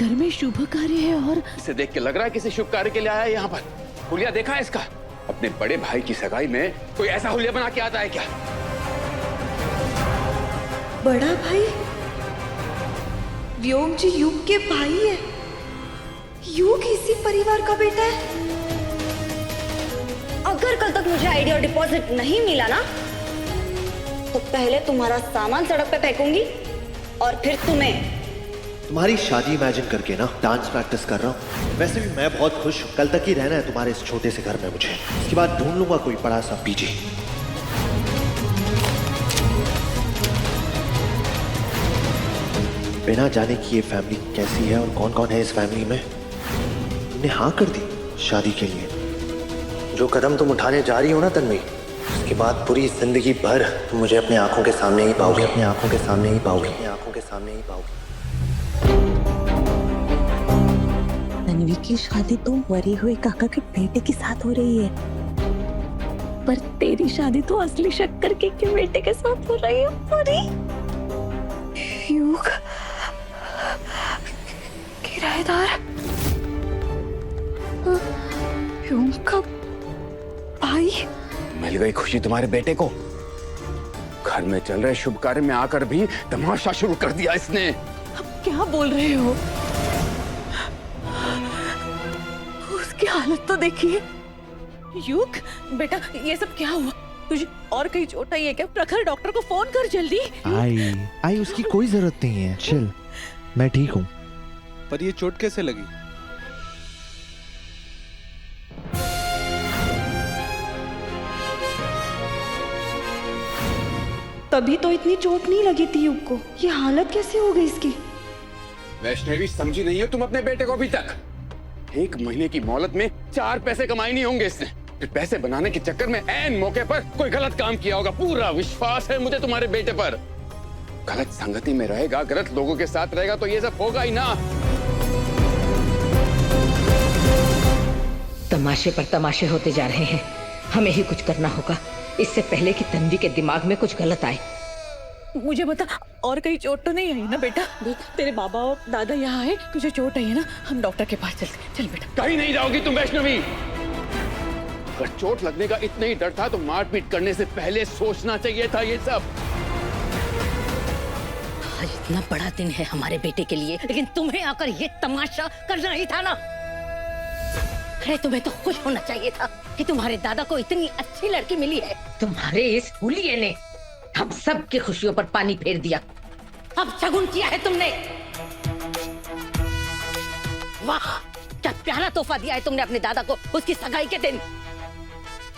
घर में शुभ कार्य है और इसे देख के लग रहा है किसी शुभ कार्य के लिए आया है यहाँ पर। हुलिया देखा है इसका? अपने बड़े भाई की सगाई में कोई ऐसा हुलिया बना के आता है क्या? बड़ा भाई व्योम जी युग के भाई है। युग इसी परिवार का बेटा है। अगर कल तक मुझे आईडी और डिपॉजिट नहीं मिला ना तो पहले तुम्हारा सामान सड़क पे फेंकूंगी और फिर तुम्हें। तुम्हारी शादी इमेजिन करके ना डांस प्रैक्टिस कर रहा हूँ। वैसे भी मैं बहुत खुश हूँ। कल तक ही रहना है तुम्हारे इस छोटे से घर में मुझे। उसके बाद ढूंढ लूंगा कोई बड़ा सा पीजी। बिना जाने कि ये फैमिली कैसी है और कौन कौन है इस फैमिली में, तुमने हाँ कर दी शादी के लिए। जो कदम तुम उठाने जा रही हो ना तन्वी, उसके बाद पूरी जिंदगी भर तुम मुझे अपने आंखों के सामने ही पाओगे, अपनी आंखों के सामने ही पाओगे, अपनी आंखों के सामने ही पाओगे। तन्वी की शादी तो मरे हुए काका के बेटे के साथ हो रही है, पर तेरी शादी तो असली शक्कर के बेटे के साथ हो रही है। अरे युग किराएदार युग का भाई। मिल गई खुशी तुम्हारे बेटे को। घर में चल रहे शुभ कार्य में आकर भी तमाशा शुरू कर दिया इसने। अब क्या बोल रहे हो? उसकी हालत तो देखिए। युग बेटा, ये सब क्या हुआ? तुझे और कहीं चोट आई है क्या? प्रखर डॉक्टर को फोन कर जल्दी। आई उसकी कोई जरूरत नहीं है। चिल, मैं ठीक हूँ। पर ये चोट कैसे लगी? तभी तो इतनी चोट नहीं लगी थी युग को। ये हालत कैसे हो गई इसकी? वैष्णवी, समझी नहीं हो तुम अपने बेटे को अभी तक? 1 महीने की मोहलत में 4 पैसे कमाए नहीं होंगे इसने। फिर पैसे बनाने के चक्कर में ऐन मौके पर कोई गलत काम किया होगा। पूरा विश्वास है मुझे तुम्हारे बेटे पर। गलत संगति में रहेगा, गलत लोगों के साथ रहेगा तो ये सब होगा ही ना। तमाशे पर तमाशे होते जा रहे हैं। हमें ही कुछ करना होगा इससे पहले कि तन्वी के दिमाग में कुछ गलत आए। मुझे बता, और कहीं चोट तो नहीं आई ना बेटा? तेरे बाबा और दादा यहाँ है, तुझे चोट आई है ना? हम डॉक्टर के पास चलते हैं। चल बेटा। कहीं नहीं जाओगी तुम वैष्णवी। अगर चोट लगने का इतना ही डर था तो मारपीट करने से पहले सोचना चाहिए था ये सब। आज इतना बड़ा दिन है हमारे बेटे के लिए, लेकिन तुम्हें आकर ये तमाशा करना ही था ना। अरे तुम्हें तो खुश होना चाहिए था कि तुम्हारे दादा को इतनी अच्छी लड़की मिली है। तुम्हारे इस हुलिये ने हम सब की खुशियों पर पानी फेर दिया। अब शगुन किया है तुमने। वाह, क्या प्यारा तोहफा दिया है तुमने अपने दादा को उसकी सगाई के दिन।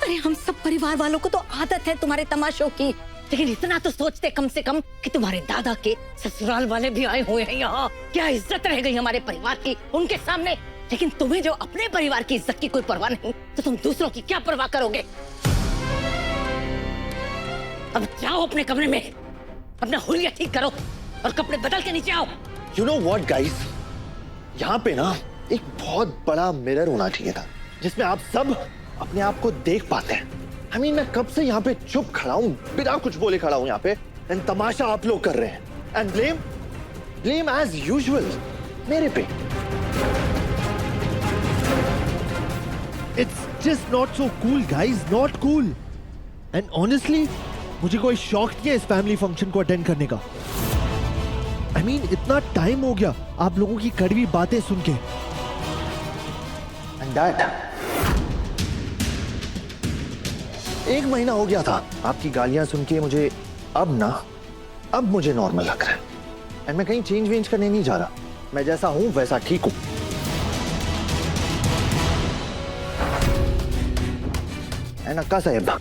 अरे हम सब परिवार वालों को तो आदत है तुम्हारे तमाशों की, लेकिन इतना तो सोचते कम से कम कि तुम्हारे दादा के ससुराल वाले भी आए हुए हैं यहाँ। क्या इज्जत रह गई हमारे परिवार की उनके सामने। लेकिन तुम्हें जो अपने परिवार की इज्जत की कोई परवाह नहीं, तो तुम दूसरों की क्या परवाह करोगे? अब जाओ अपने कमरे में, अपना हुलिया ठीक करो और कपड़े बदल के नीचे आओ। You know what, guys? यहाँ पे ना एक बहुत बड़ा मिरर होना चाहिए था जिसमें आप सब अपने आप को देख पाते हैं। I mean, मैं कब से यहाँ पे चुप खड़ा हूँ, बिना कुछ बोले खड़ा हूँ यहाँ पे, एंड तमाशा आप लोग कर रहे हैं। एंड ब्लेम एज यूजुअल मेरे पे। It's just not so cool, guys, not cool. And honestly, मुझे कोई शौक नहीं है इस फैमिली फंक्शन को अटेंड करने का। I mean, इतना टाइम हो गया आप लोगों की कड़वी बातें सुन के। And that, 1 महीना हो गया था आपकी गालियां सुन के मुझे। अब मुझे नॉर्मल लग रहा है। एंड मैं कहीं चेंज वेंज करने नहीं जा रहा। मैं जैसा हूं वैसा ठीक हूं। एंड अक्का साहब,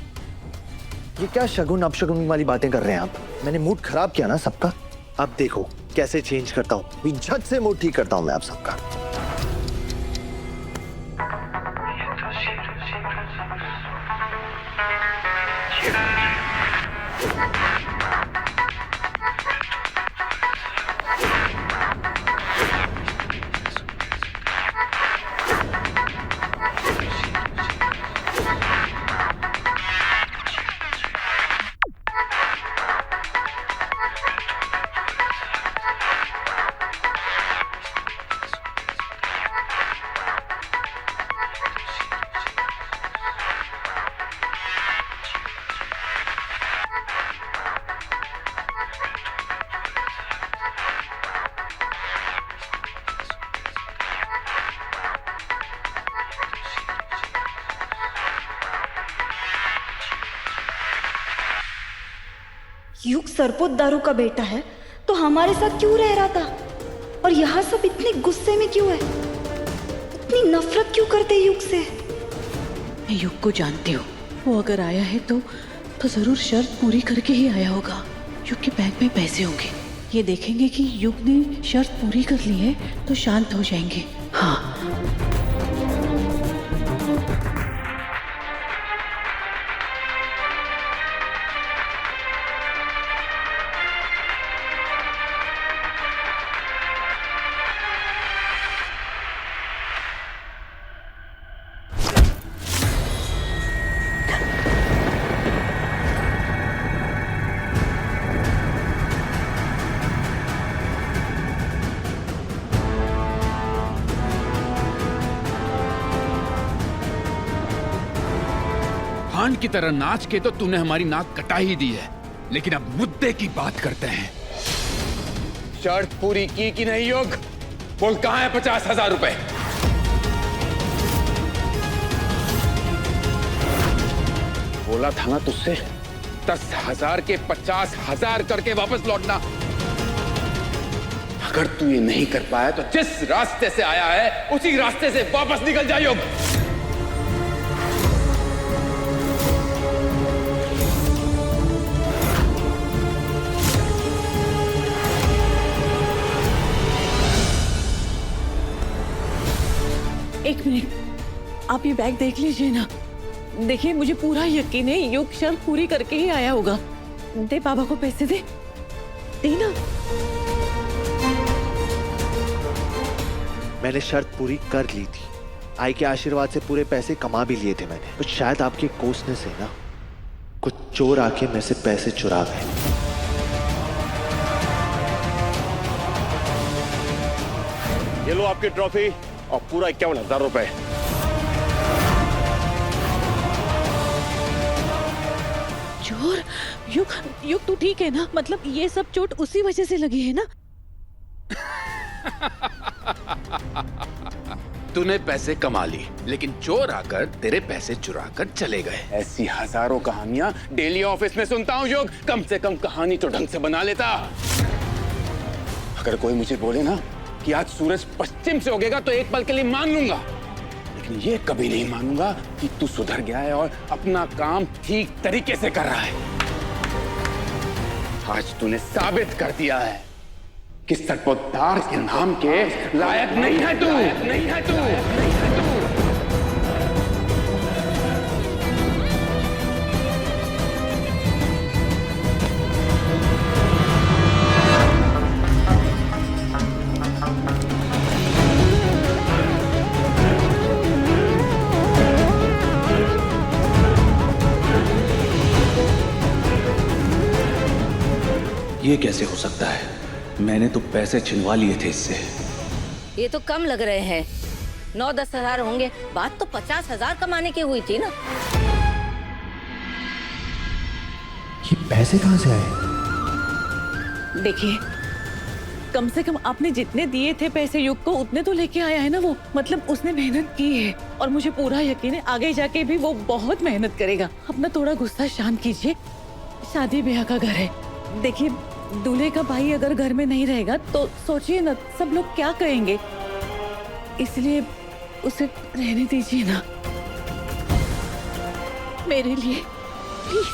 ये क्या शगुन अपशगुन वाली बातें कर रहे हैं आप? मैंने मूड खराब किया ना सबका। अब देखो कैसे चेंज करता हूँ। झट से मूड ठीक करता हूँ मैं आप सबका। युग सरपोतदारू का बेटा है तो हमारे साथ क्यों रह रहा था? और यहाँ सब इतने गुस्से में क्यों है? इतनी नफरत क्यों करते युग से? मैं युग को जानती हूँ। वो अगर आया है तो जरूर शर्त पूरी करके ही आया होगा। युग के बैग में पैसे होंगे। ये देखेंगे कि युग ने शर्त पूरी कर ली है तो शांत हो जाएंगे। हाँ, खान की तरह नाच के तो तूने हमारी नाक कटा ही दी है, लेकिन अब मुद्दे की बात करते हैं। शर्त पूरी की कि नहीं युग? बोल, कहां है 50,000 रुपए? बोला था ना तुझसे 10,000 के 50,000 करके वापस लौटना। अगर तू ये नहीं कर पाया तो जिस रास्ते से आया है उसी रास्ते से वापस निकल जा युग। एक मिनट, आप ये बैग देख लीजिए ना। देखिए, मुझे पूरा यकीन है युग शर्त पूरी करके ही आया होगा। दे बाबा को पैसे, दे ना। मैंने शर्त पूरी कर ली थी। आई के आशीर्वाद से पूरे पैसे कमा भी लिए थे मैंने। तो शायद आपके कोसने से ना कुछ चोर आके मेरे से पैसे चुरा गए। ये लो आपकी ट्रॉफी और पूरा 51,000 रुपए। चोर? युग तू ठीक है ना? मतलब ये सब चोट उसी वजह से लगी है ना? तूने पैसे कमा ली, लेकिन चोर आकर तेरे पैसे चुरा कर चले गए। ऐसी हजारों कहानियां डेली ऑफिस में सुनता हूं युग। कम से कम कहानी तो ढंग से बना लेता। अगर कोई मुझे बोले ना कि आज सूरज पश्चिम से उगेगा तो एक पल के लिए मान लूंगा, लेकिन ये कभी नहीं मानूंगा कि तू सुधर गया है और अपना काम ठीक तरीके से कर रहा है। आज तूने साबित कर दिया है कि सरपोतदार के नाम के लायक नहीं है तू। नहीं है तू। ये कैसे हो सकता है? मैंने तो पैसे छिनवा लिए थे इससे। ये तो कम लग रहे हैं। 9-10 हजार होंगे। बात तो 50,000 कमाने की हुई थी ना। ये पैसे कहां से आए? देखिए, कम से कम आपने जितने दिए थे पैसे युग को उतने तो लेके आया है ना वो। मतलब उसने मेहनत की है और मुझे पूरा यकीन है आगे जाके भी वो बहुत मेहनत करेगा। अपना थोड़ा गुस्सा शांत कीजिए। शादी ब्याह का घर है। देखिए, दूल्हे का भाई अगर घर में नहीं रहेगा तो सोचिए ना सब लोग क्या कहेंगे। इसलिए उसे रहने दीजिए ना मेरे लिए, प्लीज।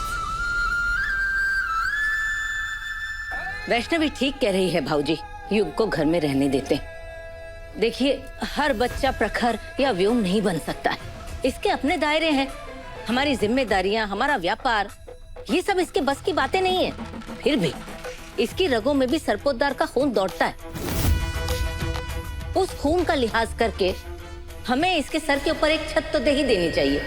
वैष्णवी ठीक कह रही है भाऊजी, युग को घर में रहने देते। देखिए, हर बच्चा प्रखर या व्योम नहीं बन सकता है। इसके अपने दायरे हैं, हमारी जिम्मेदारियां, हमारा व्यापार, ये सब इसके बस की बातें नहीं है। फिर भी इसकी रगों में भी सरपोतदार का खून दौड़ता है। उस खून का लिहाज करके हमें इसके सर के ऊपर एक छत तो दे ही देनी चाहिए।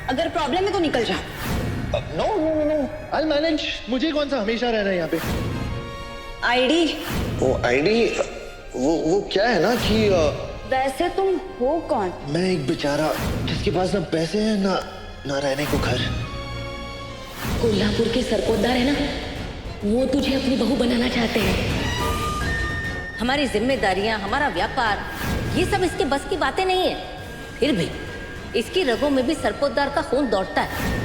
अगर प्रॉब्लम है तो निकल जा। No no no, I manage. मुझे कौन सा हमेशा रहना है यहाँ पे? आईडी? वो आईडी वो क्या है ना कि वैसे तुम हो कौन? मैं एक बेचारा जिसके पास ना पैसे हैं ना रहने को घर। कोल्हापुर के सरपोतदार है ना, वो तुझे अपनी बहू बनाना चाहते हैं। हमारी जिम्मेदारियां, हमारा व्यापार, ये सब इसके बस की बातें नहीं है। फिर भी इसकी रगों में भी सरपोतदार का खून दौड़ता है।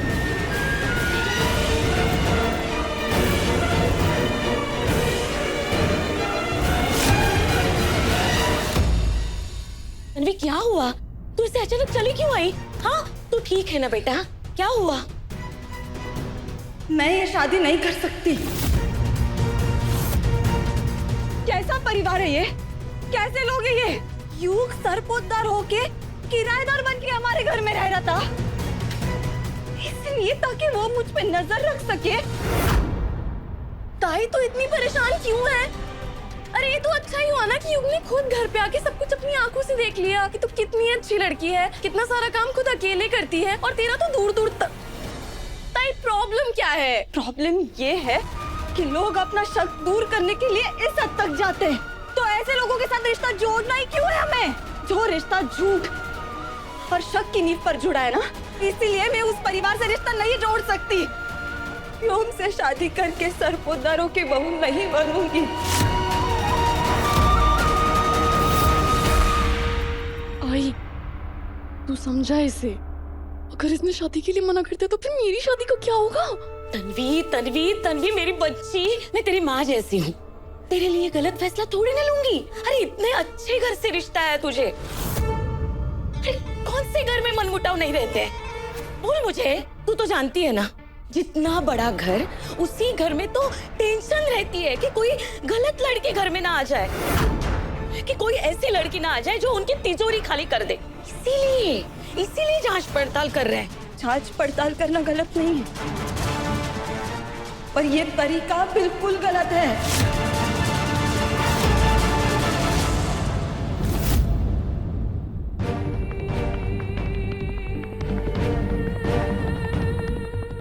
तन्वी, क्या हुआ? तू इसे अचानक चली क्यों आई? हाँ, तू ठीक है ना बेटा? क्या हुआ? मैं ये शादी नहीं कर सकती। कैसा परिवार है ये? कैसे लोग हैं ये? युग सरपोतदार होके किराएदार बन के हमारे घर में रह रहा था, इसलिए ताकि वो मुझ पे नजर रख सके। ताई तो इतनी परेशान क्यों है? अरे ये तो अच्छा ही हुआ ना कि युग ने खुद घर पे आके सब कुछ अपनी आंखों से देख लिया कि तू कितनी अच्छी लड़की है, कितना सारा काम खुद अकेले करती है, और तेरा तो दूर दूर तक। ताई प्रॉब्लम क्या है? प्रॉब्लम ये है कि लोग अपना शक दूर करने के लिए इस हद तक जाते हैं। तो ऐसे लोगों के साथ रिश्ता जोड़ना ही क्यों है हमें? जो रिश्ता झूठ और शक की नींव पर जुड़ा है ना, इसीलिए मैं उस परिवार से रिश्ता नहीं जोड़ सकती। युग से शादी करके सरपोतदारों की बहू नहीं बनूंगी। आई, तू समझा इसे? अगर इसने शादी के लिए मना कर दिया तो फिर मेरी शादी का क्या होगा? तन्वी, तन्वी, तन्वी मेरी बच्ची, मैं तेरी माँ जैसी हूँ। तेरे लिए गलत फैसला थोड़ी ना लूंगी। अरे इतने अच्छे घर से रिश्ता है तुझे। अरे कौन से घर में मनमुटाव नहीं रहते? बोल मुझे, तू तो जानती है ना, जितना बड़ा घर उसी घर में तो टेंशन रहती है कि कोई गलत लड़के घर में ना आ जाए, कि कोई ऐसी लड़की ना आ जाए जो उनकी तिजोरी खाली कर दे। इसीलिए जांच पड़ताल कर रहे हैं। जांच पड़ताल करना गलत नहीं है, पर ये तरीका बिल्कुल गलत है।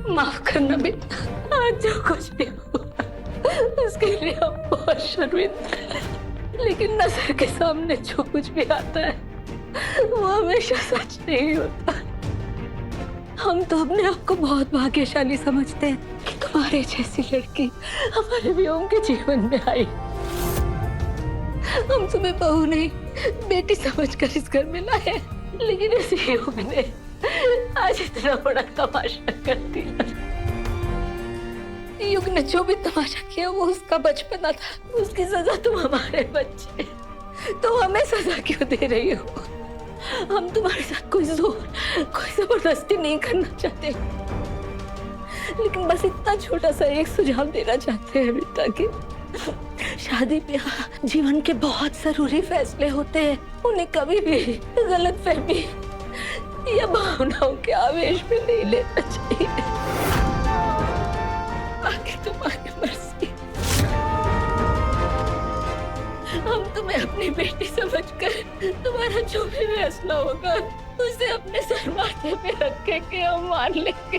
माफ करना बेटा, आज जो कुछ भी हुआ उसके लिए हम बहुत शर्मिंदा हैं। लेकिन नजर के सामने जो कुछ भी आता है वो हमेशा सच नहीं होता। हम तो अपने आप को बहुत भाग्यशाली समझते हैं कि तुम्हारे जैसी लड़की हमारे वियोग के जीवन में आई। हम तुम्हें बहू नहीं बेटी समझकर इस घर में लाए, लेकिन इस युग ने आज इतना बड़ा तमाशा कर दिया। युग ने जो भी तमाशा किया वो उसका बचपना था, उसकी सजा तुम हमारे बच्चे, तो हमें सजा क्यों दे रही हो? हम तुम्हारे साथ कोई जोर, कोई जबरदस्ती नहीं करना चाहते, लेकिन बस इतना छोटा सा एक सुझाव देना चाहते हैं बेटा कि शादी ब्याह जीवन के बहुत जरूरी फैसले होते हैं, उन्हें कभी भी गलतफहमी या भावनाओं के आवेश में नहीं लेना चाहिए। बाकी तुम्हारी मर्जी। हम तुम्हें अपनी बेटी समझकर तुम्हारा जो भी फैसला होगा उसे अपने सर माथे पे रखेंगे, हम मान लेंगे।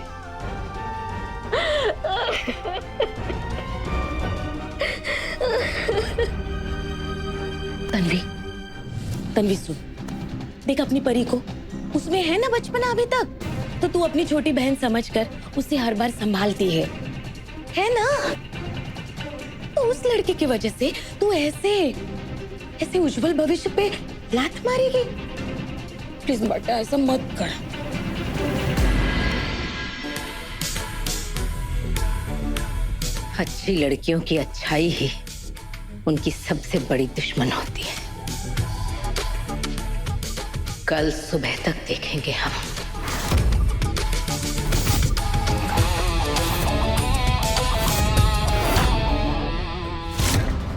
तन्वी, तन्वी सुन, देख अपनी परी को, उसमें है ना बचपना अभी तक, तो तू अपनी छोटी बहन समझकर उसे हर बार संभालती है ना? तो उस लड़के की वजह से तू ऐसे उज्जवल भविष्य पे लात मारेगी? प्लीज बेटा ऐसा मत कर। अच्छी लड़कियों की अच्छाई ही उनकी सबसे बड़ी दुश्मन होती है। कल सुबह तक देखेंगे हम।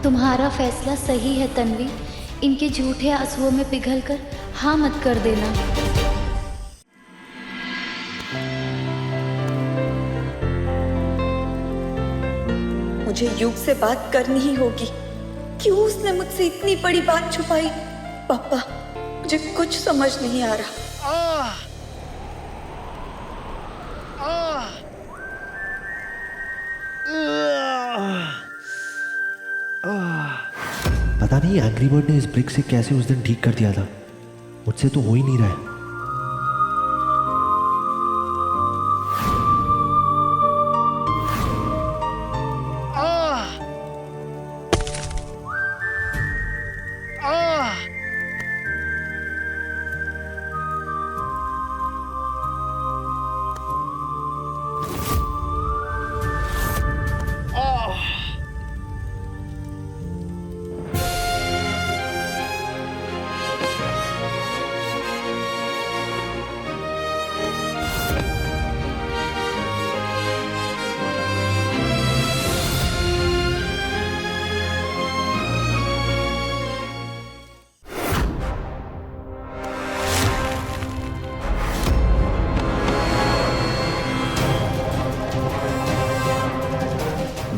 तुम्हारा फैसला सही है तन्वी, इनके झूठे आंसुओं में पिघलकर हाँ मत कर देना। मुझे युग से बात करनी ही होगी। क्यों उसने मुझसे इतनी बड़ी बात छुपाई? पापा, मुझे कुछ समझ नहीं आ रहा। पता नहीं एंग्री बर्ड ने इस ब्रिक से कैसे उस दिन ठीक कर दिया था। मुझसे तो हो ही नहीं रहा है।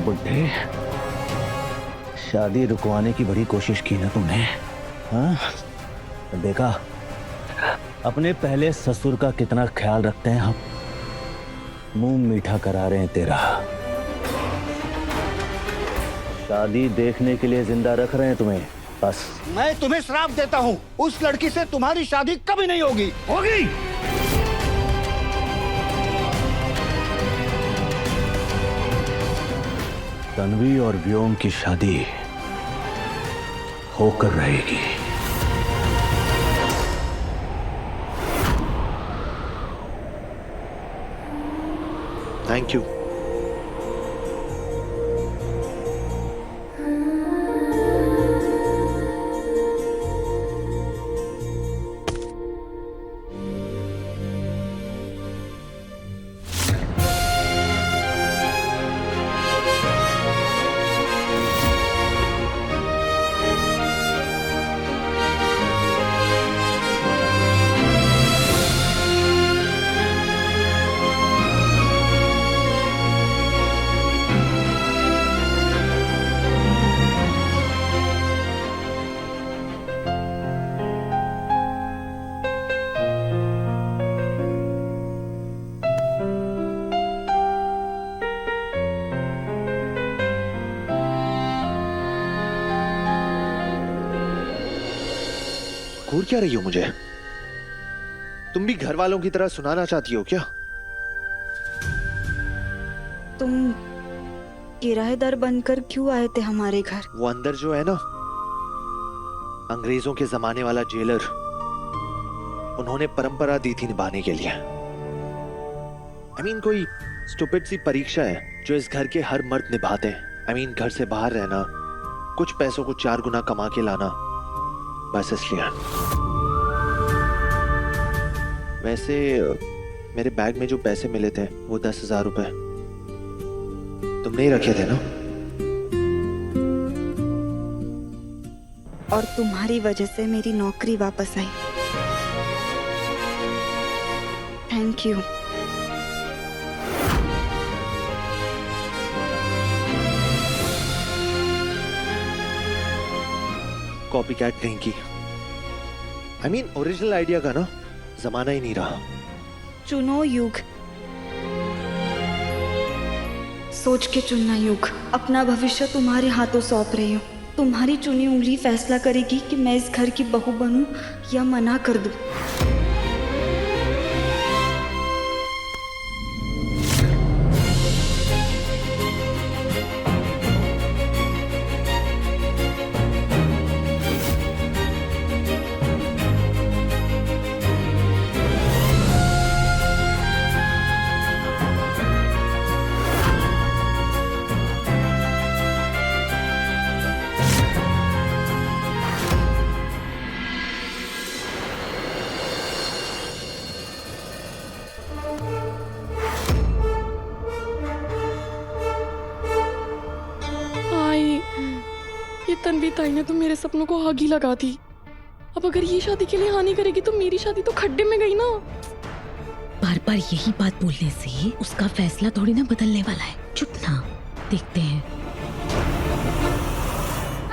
बुड्ढे, शादी रुकवाने की बड़ी कोशिश की ना तुमने, हाँ? देखा अपने पहले ससुर का कितना ख्याल रखते हैं हम। मुंह मीठा करा रहे हैं तेरा। शादी देखने के लिए जिंदा रख रहे हैं तुम्हें बस। मैं तुम्हें श्राप देता हूँ, उस लड़की से तुम्हारी शादी कभी नहीं होगी। होगी। तन्वी और व्योम की शादी होकर रहेगी। Thank you. घूर क्या रही हो मुझे? तुम भी घर वालों की तरह सुनाना चाहती हो क्या? तुम किराएदार बनकर क्यों आए थे हमारे घर? वो अंदर जो है ना, अंग्रेजों के जमाने वाला जेलर, उन्होंने परंपरा दी थी निभाने के लिए। I mean, कोई स्टूपिड सी परीक्षा है जो इस घर के हर मर्द निभाते हैं। I mean, घर से बाहर रहना, कुछ पैसों को 4 गुना कमा के लाना, बस इसलिए। वैसे मेरे बैग में जो पैसे मिले थे वो 10,000 रुपए तुमने ही रखे थे ना? और तुम्हारी वजह से मेरी नौकरी वापस आई। Thank you. कॉपी कैट कहीं की। I mean, ओरिजिनल आइडिया का ना जमाना ही नहीं रहा। चुनो युग, सोच के चुनना युग। अपना भविष्य तुम्हारे हाथों सौंप रही हूँ। तुम्हारी चुनी उंगली फैसला करेगी कि मैं इस घर की बहू बनूं या मना कर दूं। तन्वी ताई ने तो मेरे सपनों को आग ही लगा दी। अब अगर ये शादी के लिए हानि करेगी तो मेरी शादी तो खड्डे में गई ना। बार बार यही बात बोलने से उसका फैसला थोड़ी ना बदलने वाला है। चुप ना, देखते हैं।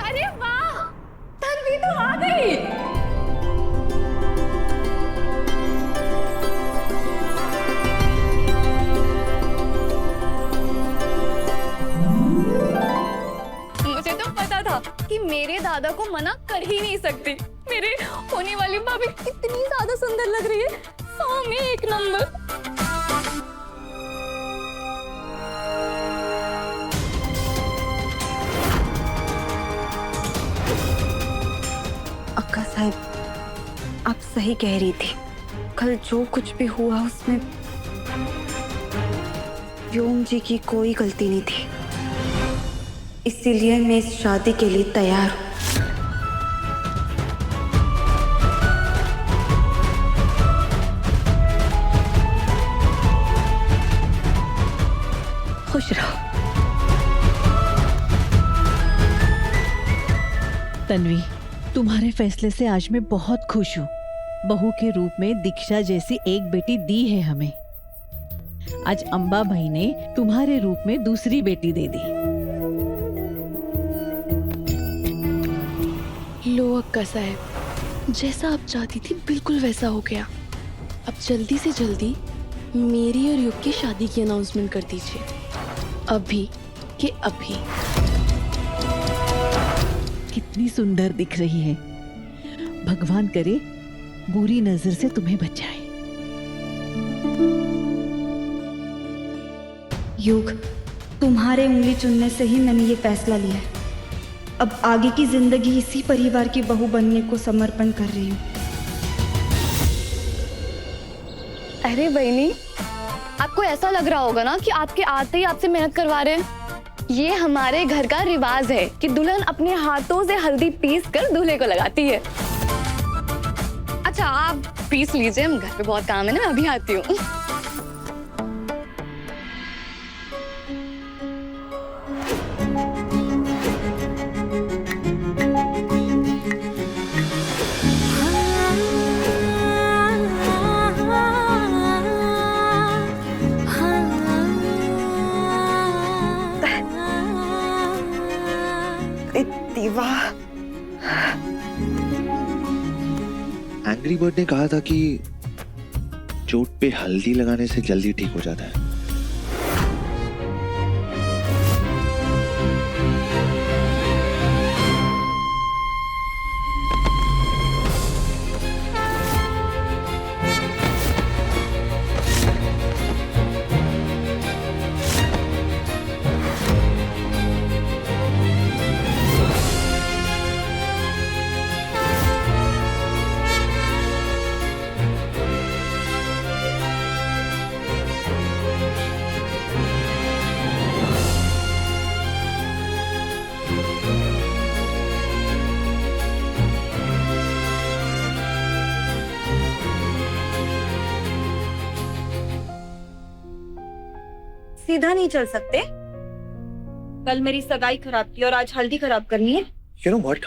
अरे वाह, तन्वी तो आ गई। मुझे तो पता था कि मेरे दादा को मना कर ही नहीं सकती। मेरे होने वाली भाभी कितनी ज्यादा सुंदर लग रही है, 100 में 1 नंबर। अक्का साहब, आप सही कह रही थी। कल जो कुछ भी हुआ उसमें व्योम जी की कोई गलती नहीं थी। इसीलिए मैं इस शादी के लिए तैयार हूँ। खुश रहो। तन्वी, तुम्हारे फैसले से आज मैं बहुत खुश हूँ। बहू के रूप में दीक्षा जैसी एक बेटी दी है हमें। आज अंबा भाई ने तुम्हारे रूप में दूसरी बेटी दे दी। लो अक्का साहब, जैसा आप चाहती थी बिल्कुल वैसा हो गया। अब जल्दी से जल्दी मेरी और युग की शादी की अनाउंसमेंट कर दीजिए, अभी के अभी। कितनी सुंदर दिख रही है। भगवान करे बुरी नजर से तुम्हें बचाए। युग, तुम्हारे उंगली चुनने से ही मैंने ये फैसला लिया है। अब आगे की जिंदगी इसी परिवार की बहू बनने को समर्पण कर रही हूँ। अरे बहनी, आपको ऐसा लग रहा होगा ना कि आपके आते ही आपसे मेहनत करवा रहे हैं। ये हमारे घर का रिवाज है कि दुल्हन अपने हाथों से हल्दी पीस कर दूल्हे को लगाती है। अच्छा, आप पीस लीजिए, हम घर पे बहुत काम है ना, मैं अभी आती हूँ। एंग्री बर्ड ने कहा था कि चोट पे हल्दी लगाने से जल्दी ठीक हो जाता है। सीधा नहीं चल सकते? कल मेरी सगाई खराब की और आज हल्दी खराब करनी है। You know what?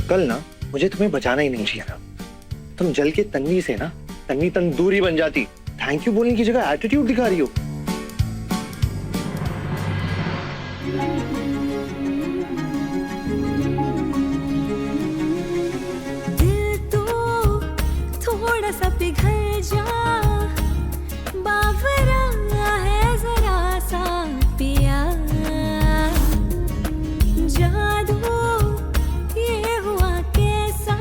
कल ना मुझे तुम्हें बचाना ही नहीं चाहिए था। तुम जल के तन्वी से ना तन्वी तंदूरी बन जाती। थैंक यू बोलने की जगह एटीट्यूड दिखा रही हो। दिल तो थोड़ा सा पिघल जा, बावरा है जरा सा पिया, जादू ये हुआ कैसा,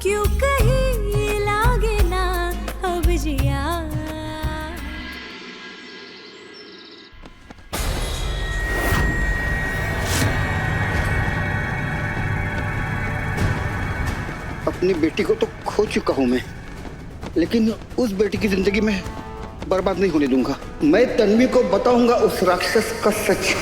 क्यों कहीं लागे ना अब जिया। अपनी बेटी को तो खो चुका हूं मैं, लेकिन उस बेटी की जिंदगी में बर्बाद नहीं होने दूंगा। मैं तन्वी को बताऊंगा उस राक्षस का सच।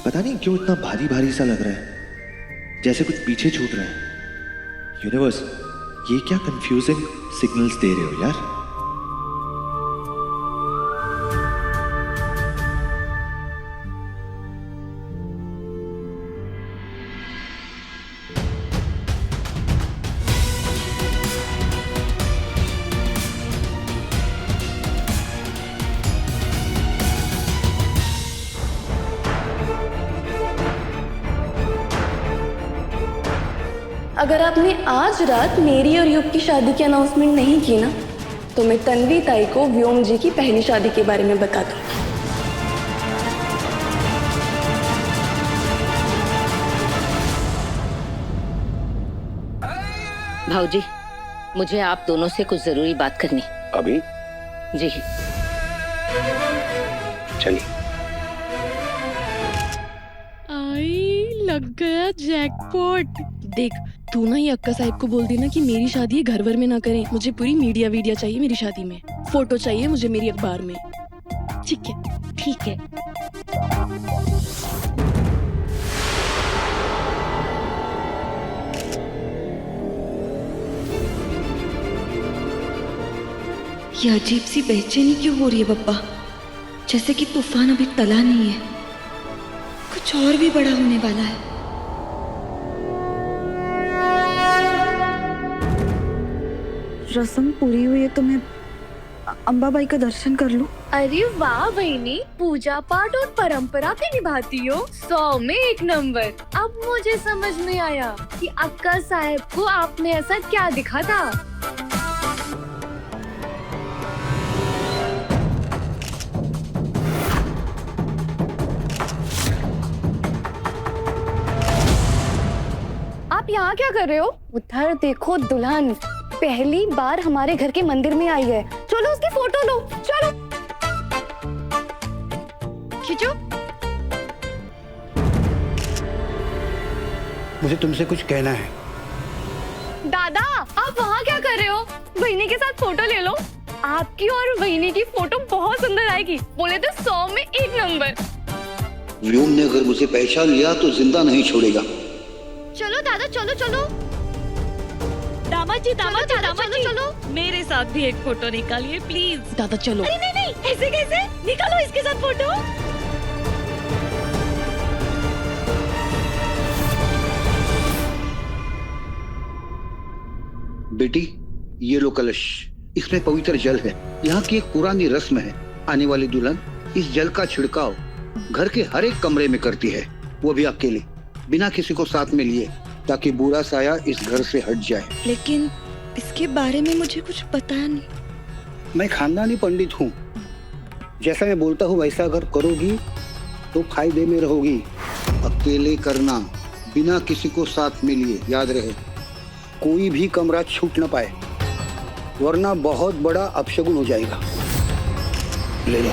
पता नहीं क्यों इतना भारी भारी सा लग रहा है, जैसे कुछ पीछे छूट रहा है। यूनिवर्स, ये क्या कंफ्यूजिंग सिग्नल्स दे रहे हो यार। अगर आपने आज रात मेरी और युग की शादी की अनाउंसमेंट नहीं की ना, तो मैं तन्वी ताई को व्योम जी की पहली शादी के बारे में बता दूंगी। भाऊजी, मुझे आप दोनों से कुछ जरूरी बात करनी। अभी? जी। चलिए। आई लग गया जैकपॉट। देख, तू ना ये अक्का साहिब को बोल देना कि मेरी शादी घर भर में ना करें। मुझे पूरी मीडिया वीडिया चाहिए मेरी शादी में, फोटो चाहिए मुझे मेरी अखबार में। ठीक है? ठीक है। ये अजीब सी बेचैनी क्यों हो रही है पप्पा? जैसे कि तूफान अभी टला नहीं है, कुछ और भी बड़ा होने वाला है। रस्म पूरी हुई है तो मैं अंबाबाई का दर्शन कर लूं। अरे वाह बहनी, पूजा पाठ और परंपरा भी निभाती हो, 100 में 1 नंबर। अब मुझे समझ में आया कि अक्का साहब को आपने ऐसा क्या दिखा था। आप यहाँ क्या कर रहे हो? उधर देखो, दुल्हन पहली बार हमारे घर के मंदिर में आई है। चलो उसकी फोटो लो, चलो खींचो। मुझे तुमसे कुछ कहना है। दादा, आप वहाँ क्या कर रहे हो? बहनी के साथ फोटो ले लो। आपकी और बहनी की फोटो बहुत सुंदर आएगी। बोले तो 100 में 1 नंबर। व्योम ने अगर मुझे पहचान लिया तो जिंदा नहीं छोड़ेगा। चलो दादा, चलो चलो। दामाद जी, चलो। मेरे साथ भी एक फोटो निकालिए प्लीज। दादा चलो। अरे नहीं, ऐसे कैसे? निकालो इसके साथ फोटो। बेटी, ये लो कलश, इसमें पवित्र जल है। यहाँ की एक पुरानी रस्म है, आने वाली दुल्हन इस जल का छिड़काव घर के हर एक कमरे में करती है, वो भी अकेले, बिना किसी को साथ में लिए, ताकि बुरा साया इस घर से हट जाए। लेकिन इसके बारे में मुझे कुछ पता नहीं। मैं खानदानी पंडित हूँ, जैसा मैं बोलता हूँ वैसा अगर करोगी तो फायदे में रहोगी। अकेले करना, बिना किसी को साथ में लिए, याद रहे कोई भी कमरा छूट न पाए, वरना बहुत बड़ा अपशगुन हो जाएगा। ले लो।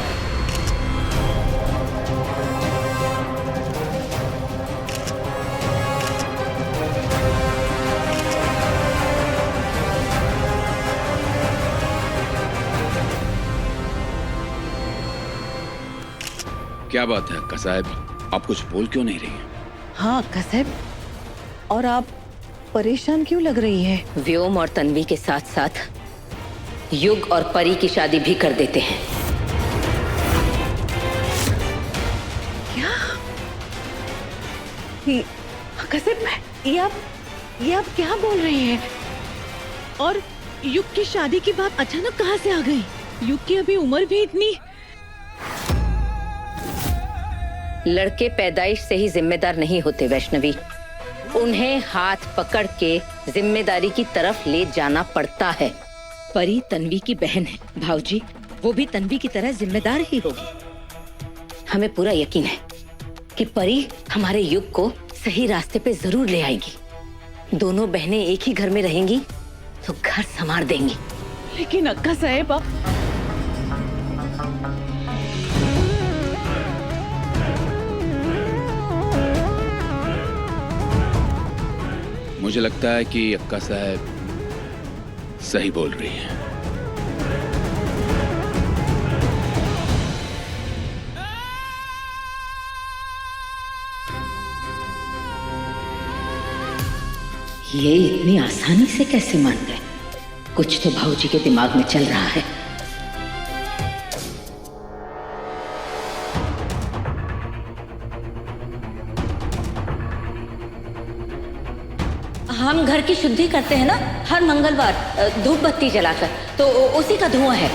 क्या बात है अक्का साहब, आप कुछ बोल क्यों नहीं रही हैं? हाँ अक्का साहब, और आप परेशान क्यों लग रही है? व्योम और तन्वी के साथ साथ युग और परी की शादी भी कर देते हैं। क्या? अक्का साहब, ये आप क्या बोल रही हैं? और युग की शादी की बात अचानक कहाँ से आ गई? युग की अभी उम्र भी इतनी। लड़के पैदाइश से ही जिम्मेदार नहीं होते वैष्णवी, उन्हें हाथ पकड़ के जिम्मेदारी की तरफ ले जाना पड़ता है। परी तन्वी की बहन है, भाऊजी वो भी तन्वी की तरह जिम्मेदार ही होगी। हमें पूरा यकीन है कि परी हमारे युग को सही रास्ते पे जरूर ले आएगी। दोनों बहनें एक ही घर में रहेंगी तो घर संवार देंगी। लेकिन अक्का साहब, आप मुझे लगता है कि अक्का साहब सही बोल रही हैं। ये इतनी आसानी से कैसे मान गए? कुछ तो भाऊजी के दिमाग में चल रहा है। हम घर की शुद्धि करते हैं ना हर मंगलवार धूप बत्ती जलाकर, तो उसी का धुआं है।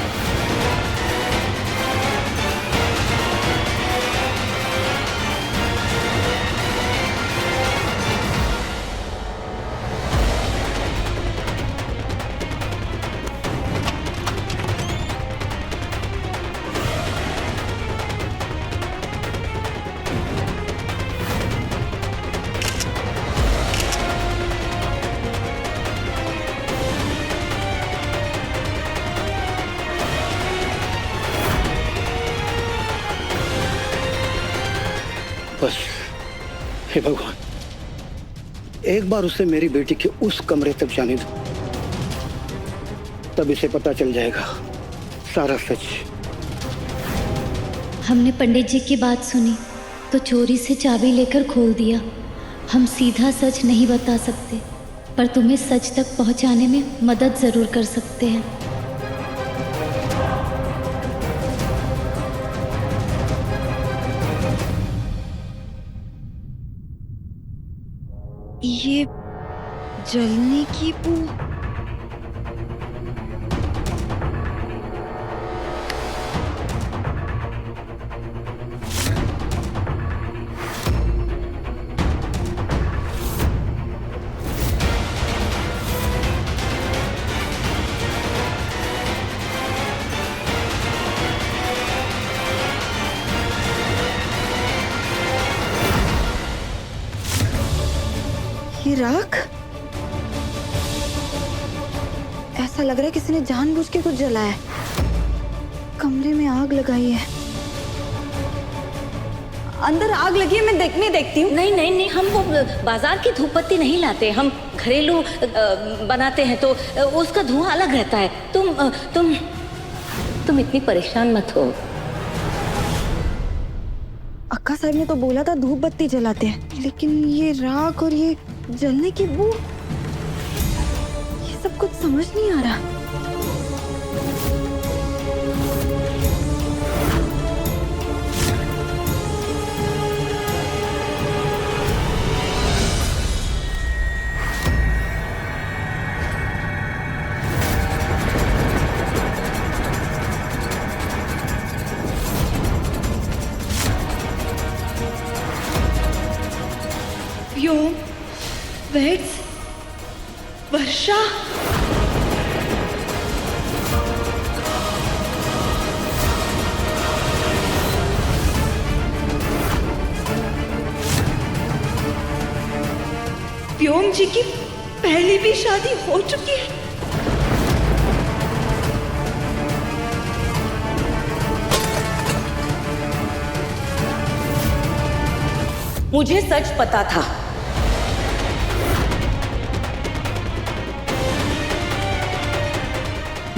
बस हे भगवान, एक बार उसे मेरी बेटी के उस कमरे तक जाने दो, तब इसे पता चल जाएगा सारा सच। हमने पंडित जी की बात सुनी तो चोरी से चाबी लेकर खोल दिया। हम सीधा सच नहीं बता सकते, पर तुम्हें सच तक पहुंचाने में मदद जरूर कर सकते हैं। ये जलने की बू। ये राख? ऐसा लग रहा है किसी ने जानबूझ के कुछ जलाया है। कमरे में आग लगाई है। अंदर आग लगी है, मैं देखती हूँ। नहीं नहीं नहीं, हम वो बाजार की धूप बत्ती नहीं लाते, हम घरेलू बनाते हैं, तो उसका धुआं अलग रहता है। तुम इतनी परेशान मत हो। अक्का साहब ने तो बोला था धूप बत्ती जलाते हैं, लेकिन ये राख और ये जलने की बू, ये सब कुछ समझ नहीं आ रहा। व्योम, वेट्स, वर्षा, व्योम जी की पहले भी शादी हो चुकी है। मुझे सच पता था।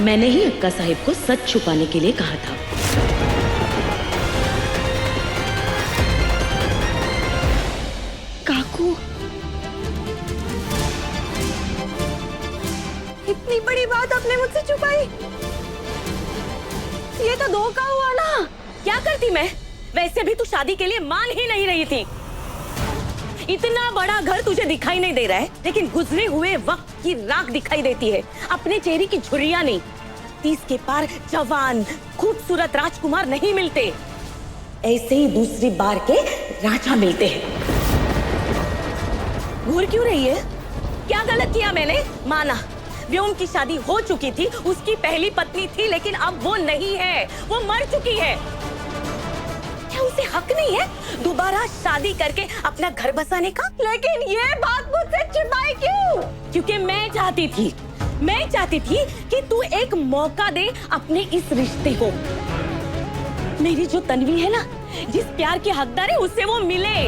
मैंने ही अक्का साहिब को सच छुपाने के लिए कहा था। काकू, इतनी बड़ी बात आपने मुझसे छुपाई। ये तो धोखा हुआ ना। क्या करती मैं? वैसे भी तू शादी के लिए मान ही नहीं रही थी। इतना बड़ा घर तुझे दिखाई नहीं दे रहा है, लेकिन गुजरे हुए वक्त की राख दिखाई देती है, अपने चेहरे की झुर्रियां नहीं। 30 के पार जवान खूबसूरत राजकुमार नहीं मिलते, ऐसे ही दूसरी बार के राजा मिलते हैं। घूर क्यों रही है? क्या गलत किया मैंने? माना व्योम की शादी हो चुकी थी, उसकी पहली पत्नी थी, लेकिन अब वो नहीं है, वो मर चुकी है। क्या उसे हक नहीं है दोबारा शादी करके अपना घर बसाने का? लेकिन ये बात मुझसे छिपाई क्यों? क्योंकि मैं चाहती थी कि तू एक मौका दे अपने इस रिश्ते को। मेरी जो तन्वी है ना, जिस प्यार के हकदार है, उससे वो मिले।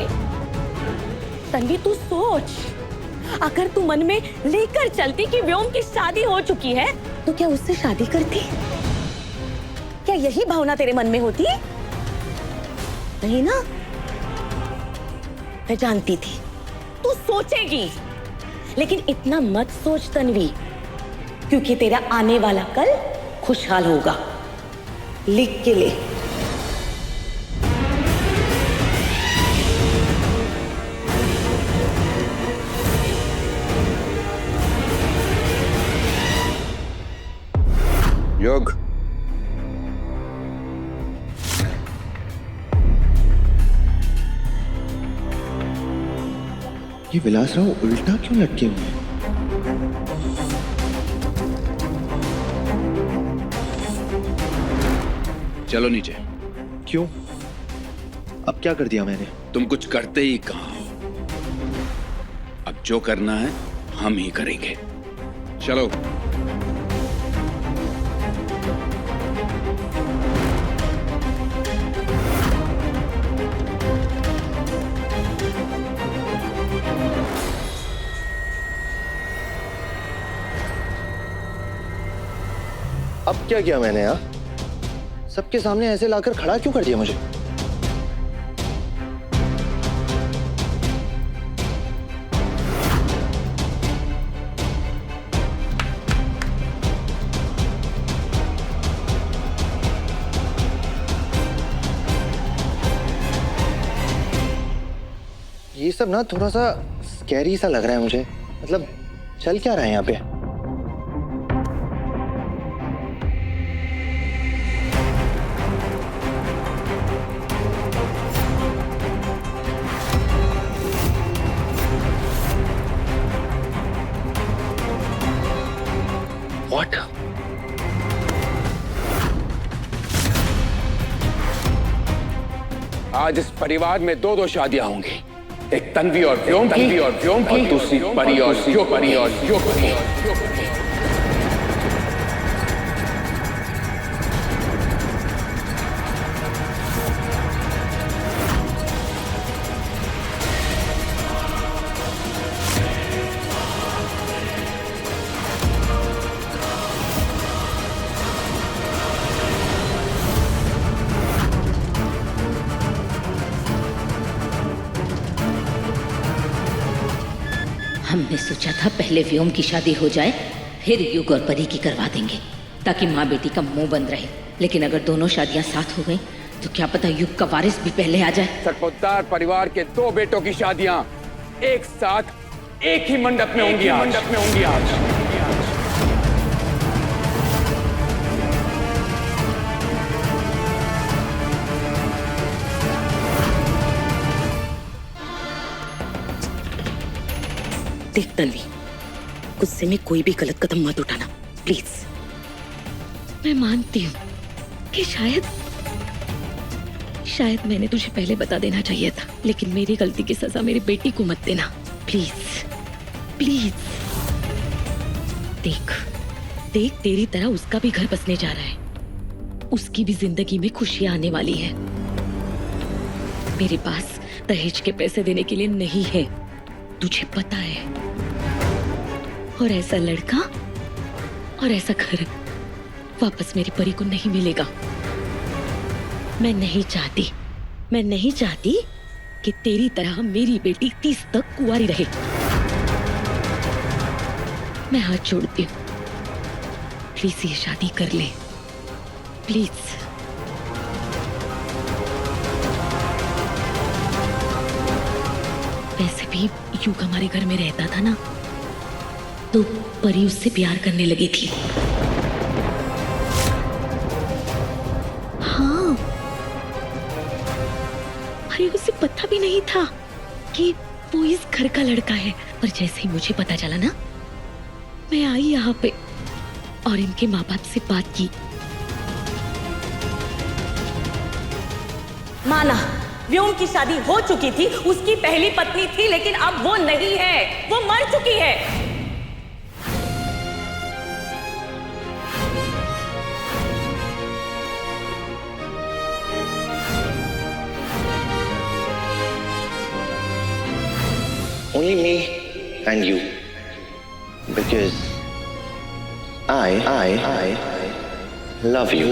तन्वी तू सोच, अगर तू मन में लेकर चलती कि व्योम की शादी हो चुकी है, तो क्या उससे शादी करती? क्या यही भावना तेरे मन में होती? नहीं ना? मैं जानती थी तू सोचेगी, लेकिन इतना मत सोच तन्वी, क्योंकि तेरा आने वाला कल खुशहाल होगा। लिख के ले। योग, ये विलासराव उल्टा क्यों लटके हुए हैं? चलो नीचे। क्यों? अब क्या कर दिया मैंने? तुम कुछ करते ही कहाँ हो। अब जो करना है हम ही करेंगे। चलो। अब क्या किया मैंने? यार सबके सामने ऐसे लाकर खड़ा क्यों कर दिया मुझे? ये सब ना थोड़ा सा स्कैरी सा लग रहा है मुझे। मतलब चल क्या रहा है यहाँ पे? What? आज इस परिवार में दो शादियां होंगी, एक तन्वी और व्योम की, और दूसरी परी और योग की। हमने सोचा था पहले व्योम की शादी हो जाए, फिर युग और परी की करवा देंगे, ताकि माँ बेटी का मुंह बंद रहे। लेकिन अगर दोनों शादियां साथ हो गई तो क्या पता युग का वारिस भी पहले आ जाए। सरपोतदार परिवार के दो बेटों की शादियां एक साथ एक ही मंडप में होंगी आज। देख तन्वी, गुस्से में कोई भी गलत कदम मत उठाना प्लीज। मैं मानती हूँ कि शायद मैंने तुझे पहले बता देना चाहिए था, लेकिन मेरी गलती की सजा मेरी बेटी को मत देना प्लीज प्लीज। देख तेरी तरह उसका भी घर बसने जा रहा है, उसकी भी जिंदगी में खुशियां आने वाली है। मेरे पास दहेज के पैसे देने के लिए नहीं है, तुझे पता है। और ऐसा लड़का और ऐसा घर वापस मेरी परी को नहीं मिलेगा। मैं नहीं चाहती कि तेरी तरह मेरी बेटी 30 तक कुंवारी रहे। मैं हाथ जोड़ती हूँ, प्लीज ये शादी कर ले प्लीज। वैसे भी युग हमारे घर में रहता था ना, तो परी उससे प्यार करने लगी थी। हाँ, अरे उसे पता भी नहीं था कि वो इस घर का लड़का है। पर जैसे ही मुझे पता चला ना, मैं आई यहाँ पे और इनके माँ बाप से बात की। माना व्योम की शादी हो चुकी थी, उसकी पहली पत्नी थी, लेकिन अब वो नहीं है, वो मर चुकी है। Only me and you, because I love you.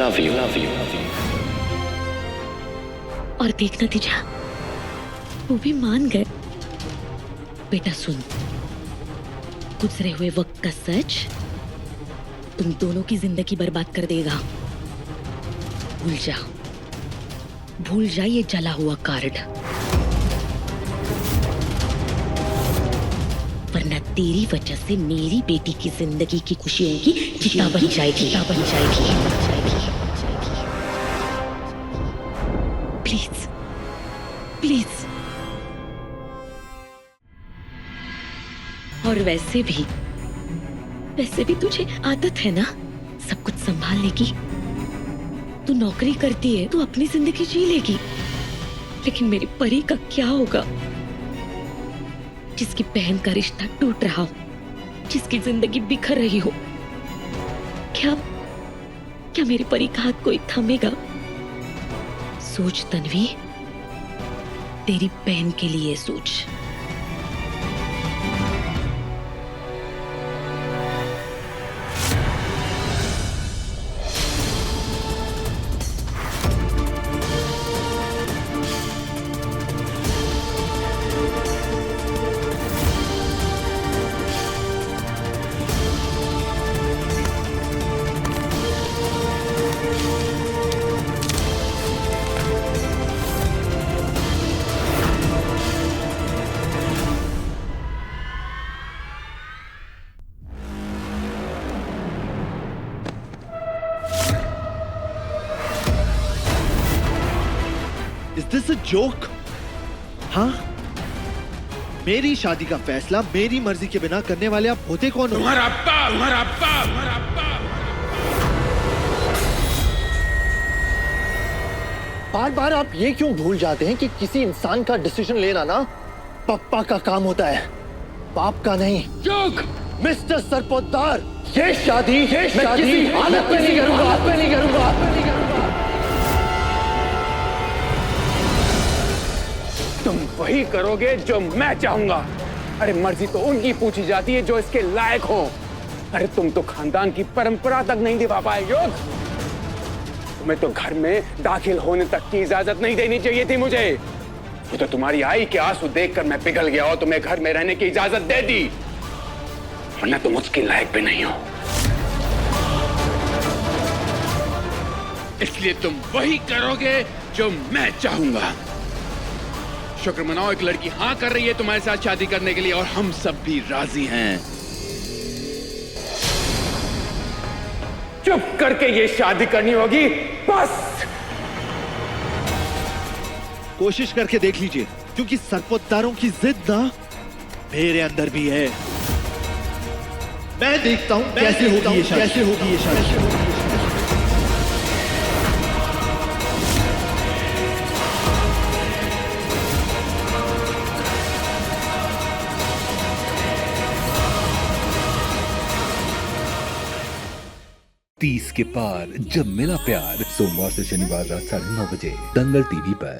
और देख नतीजा, वो भी मान गए। बेटा सुन, गुजरे हुए वक्त का सच तुम दोनों की जिंदगी बर्बाद कर देगा। भूल जा ये जला हुआ कार्ड, वरना तेरी वजह से मेरी बेटी की जिंदगी की खुशियों की चिता बन जाएगी। Please please. और वैसे भी तुझे आदत है ना सब कुछ संभालने की। तू नौकरी करती है, तू अपनी जिंदगी जी लेगी, लेकिन मेरी परी का क्या होगा, जिसकी बहन का रिश्ता टूट रहा हो, जिसकी जिंदगी बिखर रही हो? क्या मेरी परी का हाथ कोई थामेगा? सोच तन्वी, तेरी बहन के लिए सोच। Is this a joke? हाँ? मेरी शादी का फैसला मेरी मर्जी के बिना करने वाले आप होते कौन हो? तुम्हारा अब्बा। बार बार आप ये क्यों भूल जाते हैं कि किसी इंसान का डिसीजन लेना ना पप्पा का काम होता है, बाप का नहीं। चुप! मिस्टर सरपोतदार, ये शादी मैं किसी हालत में नहीं करूंगा। तुम वही करोगे जो मैं चाहूंगा। अरे मर्जी तो उनकी पूछी जाती है जो इसके लायक हो। अरे तुम तो खानदान की परंपरा तक नहीं निभा पाए युग। तुम्हें तो घर में दाखिल होने तक की इजाजत नहीं देनी चाहिए थी मुझे। वो तो तुम्हारी आई के आंसू देखकर मैं पिघल गया और तुम्हें घर में रहने की इजाजत दे दी, वरना तुम उसके लायक भी नहीं हो। इसलिए तुम वही करोगे जो मैं चाहूंगा। शुक्र मनाओ, एक लड़की हाँ कर रही है तुम्हारे साथ शादी करने के लिए और हम सब भी राजी हैं। चुप करके ये शादी करनी होगी बस। कोशिश करके देख लीजिए, क्योंकि सरपोतदारों की जिद ना मेरे अंदर भी है। मैं देखता हूं कैसे होगी ये शादी। तीस के पार जब मिला प्यार, सोमवार से शनिवार रात 9:30 बजे दंगल टीवी पर।